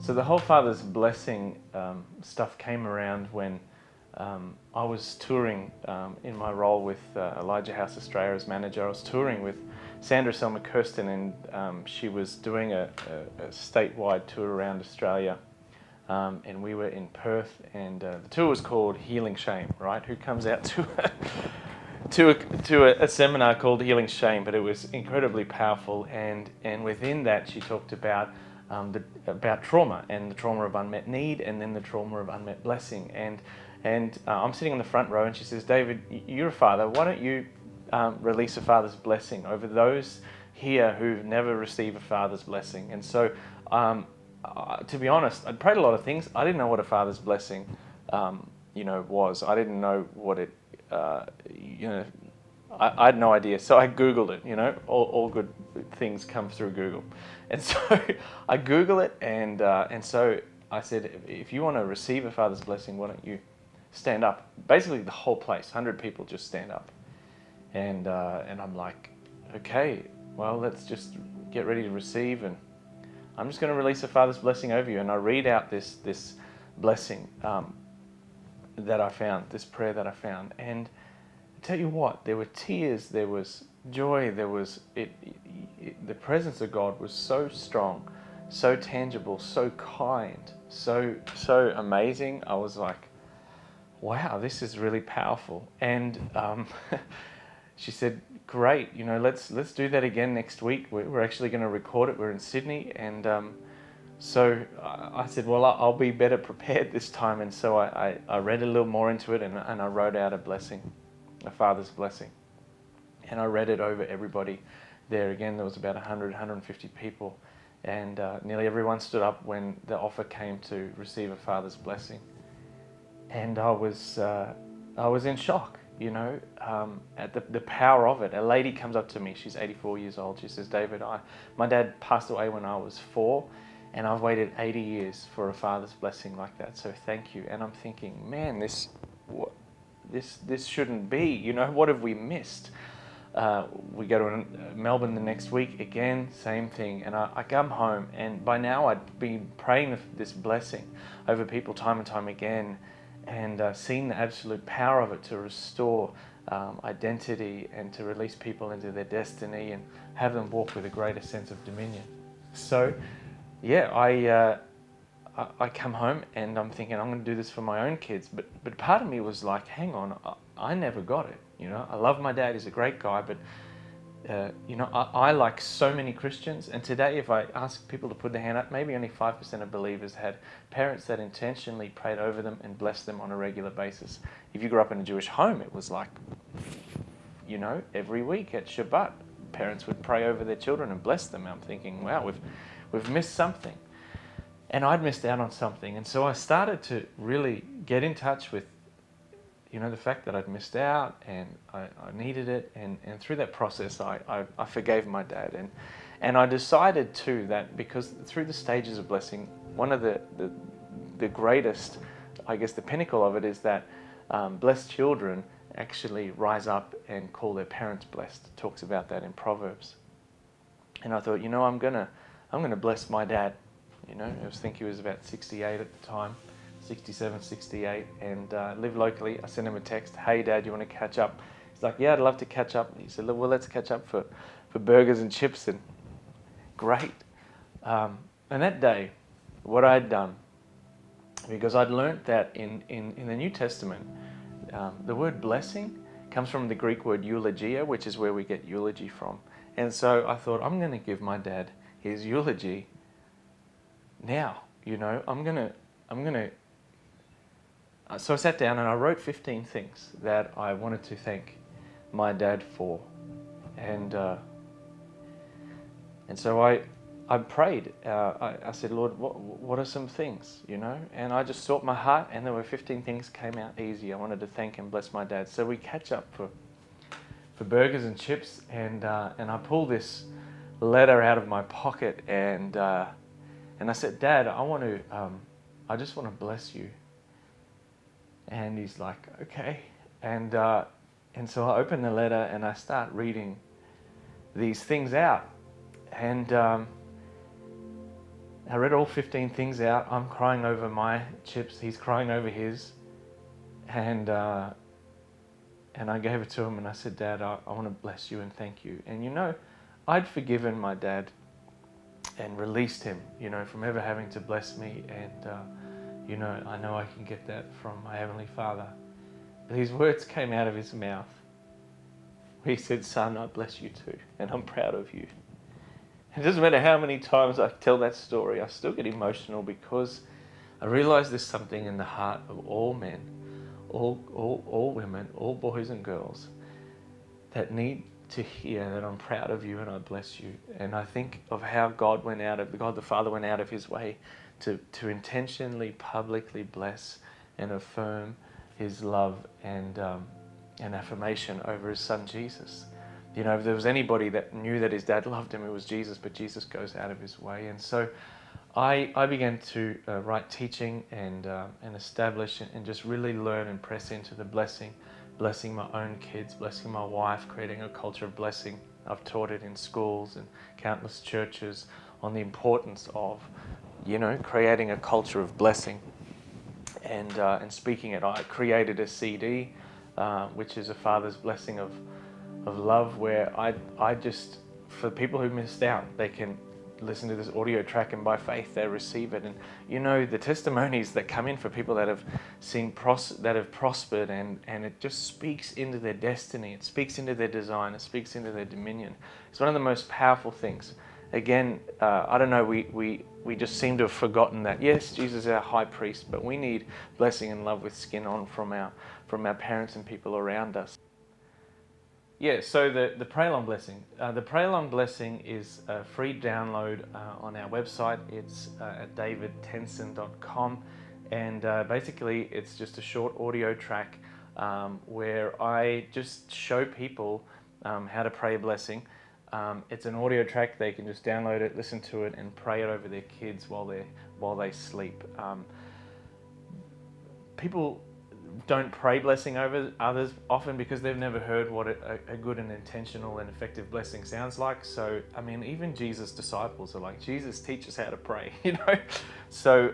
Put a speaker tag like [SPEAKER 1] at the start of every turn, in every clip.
[SPEAKER 1] So the whole Father's Blessing stuff came around when I was touring in my role with Elijah House Australia as manager. I was touring with Sandra Selma Kirsten, and she was doing a statewide tour around Australia. And we were in Perth, and the tour was called Healing Shame, right? Who comes out to a seminar called Healing Shame? But it was incredibly powerful, and within that she talked about about trauma, and the trauma of unmet need, and then the trauma of unmet blessing. And I'm sitting on the front row, and she says, "David, you're a father. Why don't you release a father's blessing over those here who've never received a father's blessing?" And so, to be honest, I'd prayed a lot of things. I didn't know what a father's blessing, was. I didn't know what it, I had no idea. So I Googled it. All good things come through Google, and so I Google it, and so I said, if you want to receive a father's blessing, why don't you stand up? Basically, the whole place, 100 people, just stand up, and I'm like, okay, well, let's just get ready to receive, and I'm just going to release a father's blessing over you. And I read out this blessing that I found, this prayer that I found, and I tell you what, there were tears, there was joy, there was the presence of God was so strong, so tangible, so kind, so amazing. I was like, wow, this is really powerful. And she said, great, let's do that again next week. We're actually going to record it. We're in Sydney. And so I said, well, I'll be better prepared this time. And so I read a little more into it, and I wrote out a blessing, a father's blessing. And I read it over everybody there. Again, there was about 100, 150 people. And nearly everyone stood up when the offer came to receive a father's blessing. And I was in shock, at the power of it. A lady comes up to me, she's 84 years old. She says, David, my dad passed away when I was 4, and I've waited 80 years for a father's blessing like that. So thank you. And I'm thinking, man, this shouldn't be. What have we missed? We go to Melbourne the next week, again, same thing. And I come home, and by now I'd been praying this blessing over people time and time again, and seen the absolute power of it to restore identity and to release people into their destiny and have them walk with a greater sense of dominion. So, yeah, I come home and I'm thinking, I'm going to do this for my own kids. But part of me was like, hang on, I never got it. I love my dad, he's a great guy, but I like so many Christians, and today if I ask people to put their hand up, maybe only 5% of believers had parents that intentionally prayed over them and blessed them on a regular basis. If you grew up in a Jewish home, it was like, every week at Shabbat, parents would pray over their children and bless them. I'm thinking, wow, we've missed something. And I'd missed out on something. And so I started to really get in touch with the fact that I'd missed out, and I needed it, and through that process I forgave my dad, and I decided too that because through the stages of blessing, one of the greatest, I guess the pinnacle of it is that blessed children actually rise up and call their parents blessed. It talks about that in Proverbs. And I thought, I'm gonna bless my dad. I think he was about 68 at the time. 67, 68, and lived locally. I sent him a text, hey Dad, you want to catch up? He's like, yeah, I'd love to catch up. He said, well, let's catch up for burgers and chips. And great. And that day, what I'd done, because I'd learnt that in the New Testament, the word blessing comes from the Greek word eulogia, which is where we get eulogy from. And so I thought, I'm going to give my dad his eulogy now. I'm going to So I sat down and I wrote 15 things that I wanted to thank my dad for, and so I prayed. I said, Lord, what are some things, And I just sought my heart, and there were 15 things came out easy. I wanted to thank and bless my dad. So we catch up for burgers and chips, and I pull this letter out of my pocket, and I said, Dad, I just want to bless you. And he's like, okay. And so I open the letter and I start reading these things out. And I read all 15 things out. I'm crying over my chips. He's crying over his. And I gave it to him and I said, Dad, I want to bless you and thank you. And I'd forgiven my dad and released him, from ever having to bless me. And, I know I can get that from my Heavenly Father. But these words came out of his mouth. He said, son, I bless you too. And I'm proud of you. It doesn't matter how many times I tell that story, I still get emotional because I realize there's something in the heart of all men, all women, all boys and girls that need to hear that I'm proud of you and I bless you. And I think of how God the Father went out of his way to intentionally, publicly bless and affirm his love and affirmation over his son Jesus. If there was anybody that knew that his dad loved him, it was Jesus, but Jesus goes out of his way. And so I began to write teaching and establish and just really learn and press into the blessing my own kids, blessing my wife, creating a culture of blessing. I've taught it in schools and countless churches on the importance of, creating a culture of blessing and speaking it. I created a CD, which is a Father's Blessing of love, where I just, for people who missed out, they can listen to this audio track and by faith they receive it. And the testimonies that come in for people that have that have prospered and it just speaks into their destiny, it speaks into their design, it speaks into their dominion. It's one of the most powerful things. Again, I don't know, we just seem to have forgotten that, yes, Jesus is our high priest, but we need blessing and love with skin on from our parents and people around us. Yeah, so the Pray Along Blessing. The Pray Along Blessing is a free download on our website. It's at davidtenson.com. And basically, it's just a short audio track where I just show people how to pray a blessing. It's an audio track. They can just download it, listen to it, and pray it over their kids while they sleep. People don't pray blessing over others often because they've never heard what a good and intentional and effective blessing sounds like. So, even Jesus' disciples are like, Jesus, teach us how to pray, So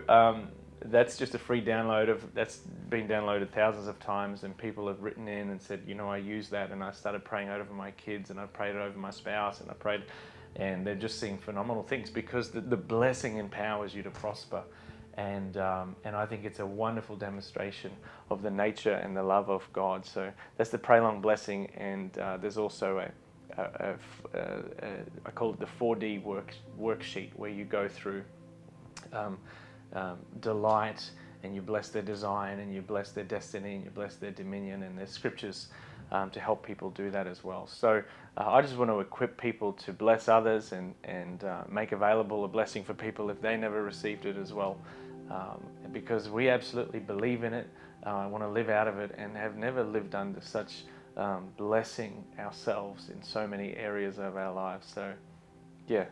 [SPEAKER 1] that's just a free download that's been downloaded thousands of times, and people have written in and said, I use that and I started praying over my kids and I prayed it over my spouse and they're just seeing phenomenal things because the blessing empowers you to prosper. And I think it's a wonderful demonstration of the nature and the love of God. So that's the Pray Along Blessing, and there's also I call it the 4D worksheet, where you go through delight, and you bless their design, and you bless their destiny, and you bless their dominion, and there's scriptures to help people do that as well. So I just want to equip people to bless others and make available a blessing for people if they never received it as well. Because we absolutely believe in it. I want to live out of it and have never lived under such blessing ourselves in so many areas of our lives. So, yeah.